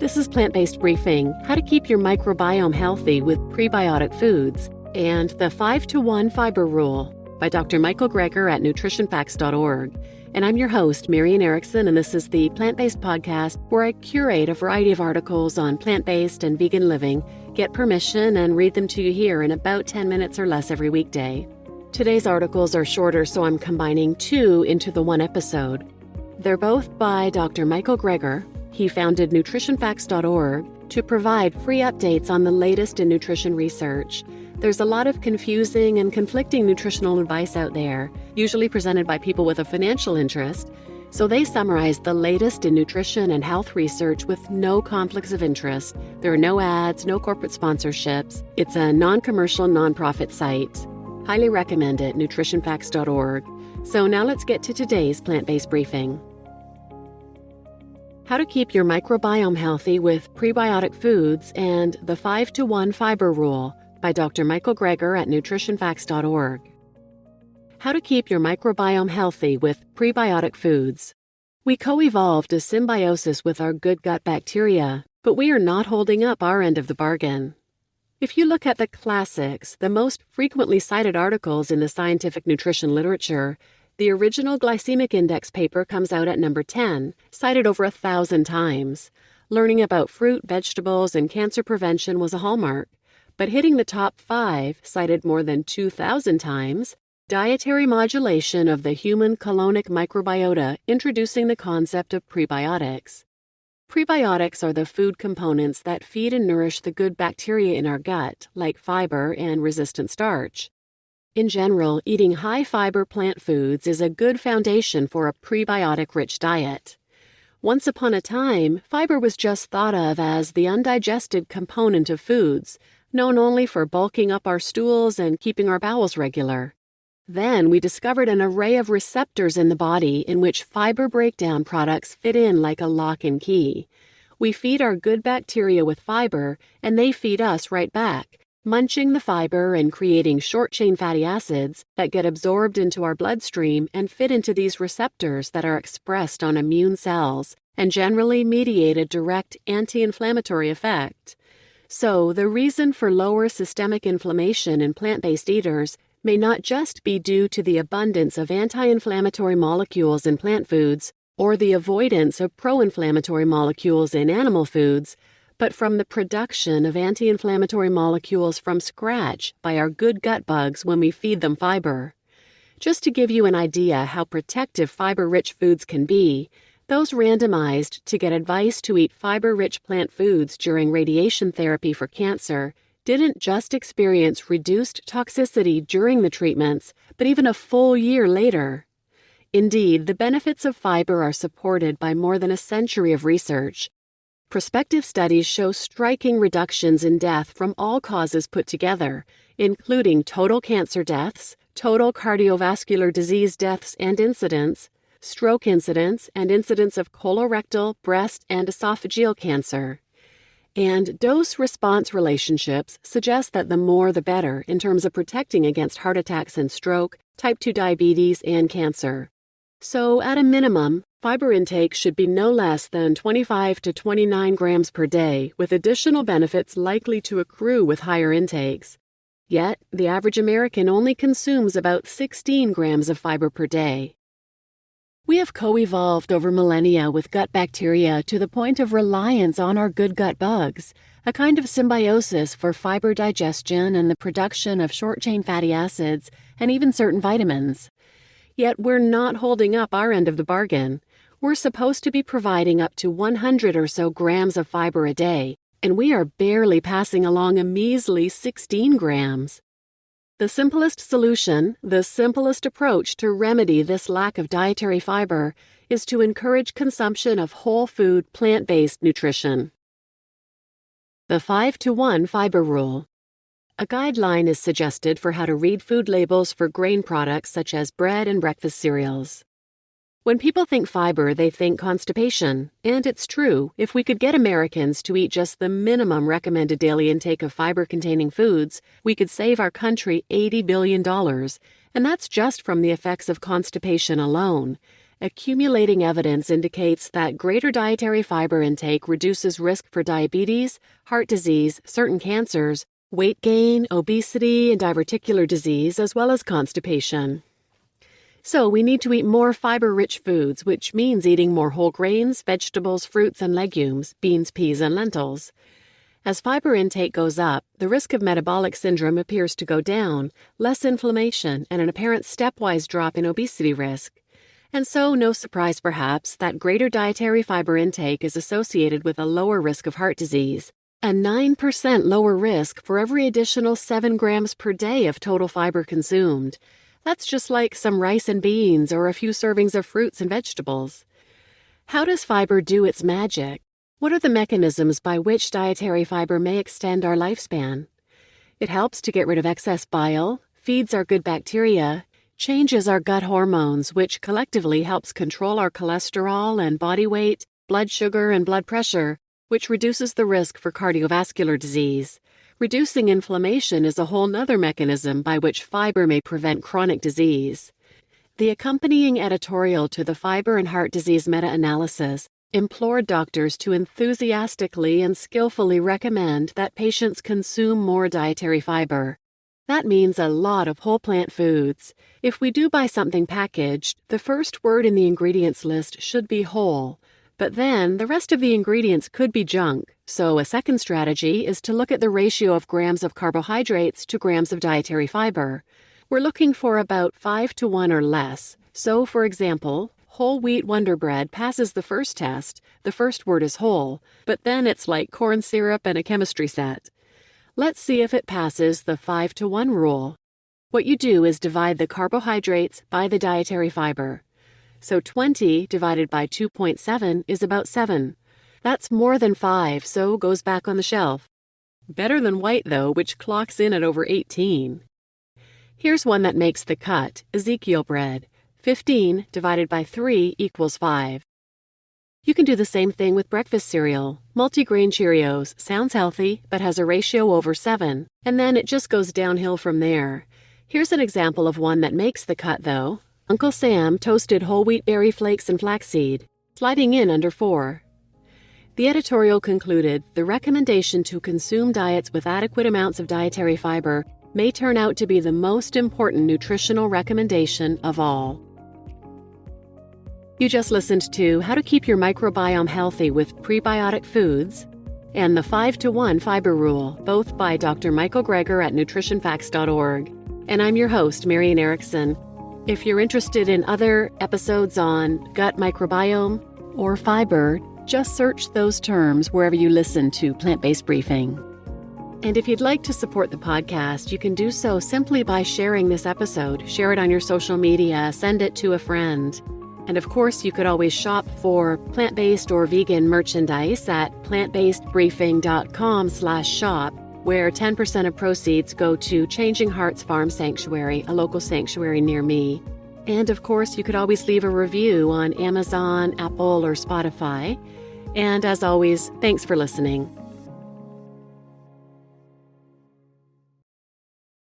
This is Plant-Based Briefing, how to keep your microbiome healthy with prebiotic foods, and the 5-to-1 fiber rule by Dr. Michael Greger at nutritionfacts.org. And I'm your host, Marian Erickson, and this is the Plant-Based podcast where I curate a variety of articles on plant-based and vegan living, get permission, and read them to you here in about 10 minutes or less every weekday. Today's articles are shorter, so I'm combining two into the one episode. They're both by Dr. Michael Greger. He founded nutritionfacts.org to provide free updates on the latest in nutrition research. There's a lot of confusing and conflicting nutritional advice out there, usually presented by people with a financial interest, so they summarize the latest in nutrition and health research with no conflicts of interest. There are no ads, no corporate sponsorships. It's a non-commercial, non-profit site. Highly recommend it, nutritionfacts.org. So now let's get to today's plant-based briefing. How to keep your microbiome healthy with prebiotic foods and the 5-to-1 fiber rule by Dr. Michael Greger at nutritionfacts.org. How to keep your microbiome healthy with prebiotic foods. We co-evolved a symbiosis with our good gut bacteria, but we are not holding up our end of the bargain. If you look at the classics, the most frequently cited articles in the scientific nutrition literature, the original glycemic index paper comes out at number 10, cited over 1,000 times. Learning about fruit, vegetables, and cancer prevention was a hallmark. But hitting the top 5, cited more than 2,000 times, dietary modulation of the human colonic microbiota, introducing the concept of prebiotics. Prebiotics are the food components that feed and nourish the good bacteria in our gut, like fiber and resistant starch. In general, eating high-fiber plant foods is a good foundation for a prebiotic-rich diet. Once upon a time, fiber was just thought of as the undigested component of foods, known only for bulking up our stools and keeping our bowels regular. Then we discovered an array of receptors in the body in which fiber breakdown products fit in like a lock and key. We feed our good bacteria with fiber, and they feed us right back, munching the fiber and creating short-chain fatty acids that get absorbed into our bloodstream and fit into these receptors that are expressed on immune cells and generally mediate a direct anti-inflammatory effect. So, the reason for lower systemic inflammation in plant-based eaters may not just be due to the abundance of anti-inflammatory molecules in plant foods or the avoidance of pro-inflammatory molecules in animal foods, but from the production of anti-inflammatory molecules from scratch by our good gut bugs when we feed them fiber. Just to give you an idea how protective fiber-rich foods can be, those randomized to get advice to eat fiber-rich plant foods during radiation therapy for cancer didn't just experience reduced toxicity during the treatments, but even a full year later. Indeed, the benefits of fiber are supported by more than a century of research. Prospective studies show striking reductions in death from all causes put together, including total cancer deaths, total cardiovascular disease deaths and incidence, stroke incidence, and incidence of colorectal, breast, and esophageal cancer. And dose-response relationships suggest that the more the better in terms of protecting against heart attacks and stroke, type 2 diabetes, and cancer. So, at a minimum, fiber intake should be no less than 25 to 29 grams per day, with additional benefits likely to accrue with higher intakes. Yet, the average American only consumes about 16 grams of fiber per day. We have co-evolved over millennia with gut bacteria to the point of reliance on our good gut bugs, a kind of symbiosis for fiber digestion and the production of short-chain fatty acids and even certain vitamins. Yet we're not holding up our end of the bargain. We're supposed to be providing up to 100 or so grams of fiber a day, and we are barely passing along a measly 16 grams. The simplest solution, the simplest approach to remedy this lack of dietary fiber is to encourage consumption of whole food plant-based nutrition. The 5-to-1 fiber rule. A guideline is suggested for how to read food labels for grain products such as bread and breakfast cereals. When people think fiber, they think constipation, and it's true. If we could get Americans to eat just the minimum recommended daily intake of fiber-containing foods, we could save our country $80 billion, and that's just from the effects of constipation alone. Accumulating evidence indicates that greater dietary fiber intake reduces risk for diabetes, heart disease, certain cancers, weight gain, obesity, and diverticular disease, as well as constipation. So we need to eat more fiber-rich foods, which means eating more whole grains, vegetables, fruits, and legumes, beans, peas, and lentils. As fiber intake goes up, the risk of metabolic syndrome appears to go down, less inflammation, and an apparent stepwise drop in obesity risk. And so, no surprise perhaps, that greater dietary fiber intake is associated with a lower risk of heart disease, a 9% lower risk for every additional 7 grams per day of total fiber consumed. That's just like some rice and beans or a few servings of fruits and vegetables. How does fiber do its magic? What are the mechanisms by which dietary fiber may extend our lifespan? It helps to get rid of excess bile, feeds our good bacteria, changes our gut hormones, which collectively helps control our cholesterol and body weight, blood sugar, and blood pressure, which reduces the risk for cardiovascular disease. Reducing inflammation is a whole nother mechanism by which fiber may prevent chronic disease. The accompanying editorial to the Fiber and Heart Disease meta-analysis implored doctors to enthusiastically and skillfully recommend that patients consume more dietary fiber. That means a lot of whole plant foods. If we do buy something packaged, the first word in the ingredients list should be whole. But then, the rest of the ingredients could be junk, so a second strategy is to look at the ratio of grams of carbohydrates to grams of dietary fiber. We're looking for about 5:1 or less. So, for example, whole wheat Wonder Bread passes the first test. The first word is whole, but then it's like corn syrup and a chemistry set. Let's see if it passes the 5:1 rule. What you do is divide the carbohydrates by the dietary fiber. So 20 divided by 2.7 is about 7. That's more than 5, so goes back on the shelf. Better than white, though, which clocks in at over 18. Here's one that makes the cut, Ezekiel bread. 15 divided by 3 equals 5. You can do the same thing with breakfast cereal. Multigrain Cheerios sounds healthy, but has a ratio over 7, and then it just goes downhill from there. Here's an example of one that makes the cut, though. Uncle Sam toasted whole wheat berry flakes and flaxseed, sliding in under 4. The editorial concluded the recommendation to consume diets with adequate amounts of dietary fiber may turn out to be the most important nutritional recommendation of all. You just listened to How to Keep Your Microbiome Healthy with Prebiotic Foods and the 5:1 Fiber Rule, both by Dr. Michael Greger at nutritionfacts.org. And I'm your host, Marian Erickson. If you're interested in other episodes on gut microbiome or fiber, just search those terms wherever you listen to Plant-Based Briefing. And if you'd like to support the podcast, you can do so simply by sharing this episode. Share it on your social media, send it to a friend. And of course, you could always shop for plant-based or vegan merchandise at plantbasedbriefing.com/shop, where 10% of proceeds go to Changing Hearts Farm Sanctuary, a local sanctuary near me. And of course, you could always leave a review on Amazon, Apple, or Spotify. And as always, thanks for listening.